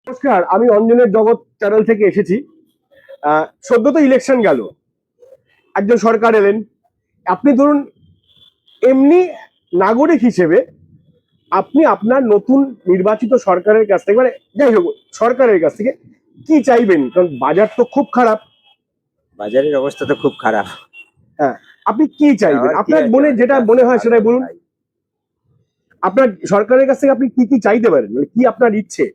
নমস্কার, আমি অঞ্জনের জগৎ চ্যানেল থেকে এসেছি। সদ্য তো ইলেকশন গেল, একজন সরকার এলেন। আপনি ধরুন এমনি নাগরিক হিসেবে আপনি আপনার নতুন নির্বাচিত সরকারের কাছ থেকে, মানে যাই হোক সরকারের কাছ থেকে কি চাইবেন? কারণ বাজার তো খুব খারাপ। বাজারের অবস্থা তো খুব খারাপ। হ্যাঁ, আপনি কি চাইবেন? আর কি আপনার আছে, মনে মানে যেটা কাজ মনে তো হয় ভালো সেটাই বলুন। তাই। আপনার সরকারের কাছ থেকে আপনি কি কি চাইতে পারেন, মানে কি আপনার ইচ্ছে?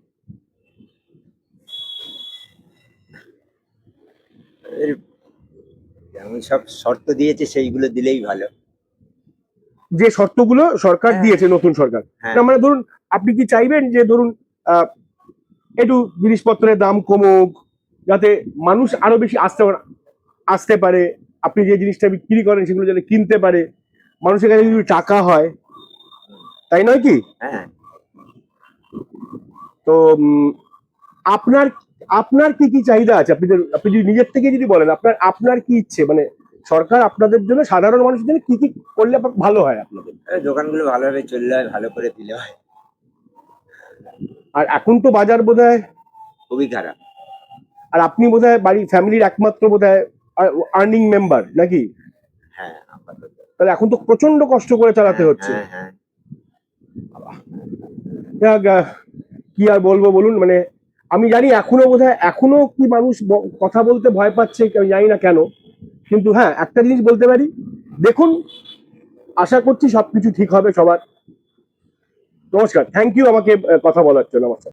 এর যেমন সব শর্ত দিয়েছে সেইগুলো দিলেই ভালো। যে শর্তগুলো সরকার হ্যাঁ, দিয়েছে, নতুন সরকার, হ্যাঁ, না মানে ধরুন আপনি কি চাইবেন যে ধরুন আহ একটু জিনিসপত্রের দাম কমুক, যাতে মানুষ আরো বেশি আসতে পারে, আপনি যে জিনিসটা বিক্রি করেন সেগুলো যাতে কিনতে পারে, মানুষের কাছে যদি টাকা হয়, তাই নয় কি? হ্যাঁ। তো আপনার আপনার কি কি চাহিদা আছে? আপনি যদি নিজের থেকে যদি বলেন আপনার আপনার কি ইচ্ছে, মানে সরকার আপনাদের জন্য, সাধারণ মানুষের জন্য কি কি করলে ভালো হয় আপনাদের? দোকানগুলো ভালোভাবে চললে হয়, ভালো করে দিলে হয়। আর এখন তো বাজার বোধহয়, খুবই খারাপ। আর আপনি বোধহয় বাড়ি ফ্যামিলির একমাত্র বোধহয় আর্নিং মেম্বার নাকি? হ্যাঁ, আপাতত। তাহলে এখন তো প্রচন্ড কষ্ট করে চালাতে হ্যাঁ, হচ্ছে। হ্যাঁ, হ্যাঁ। যাক, কি আর বলবো বলুন, মানে আমি জানি এখনো বোধহয় এখনো কি মানুষ কথা বলতে ভয় পাচ্ছে, আমি জানি না কেন। কিন্তু হ্যাঁ, একটা জিনিস বলতে পারি, দেখুন, আশা করছি সবকিছু ঠিক হবে সবার। নমস্কার, থ্যাংক ইউ আমাকে কথা বলার জন্য। নমস্কার।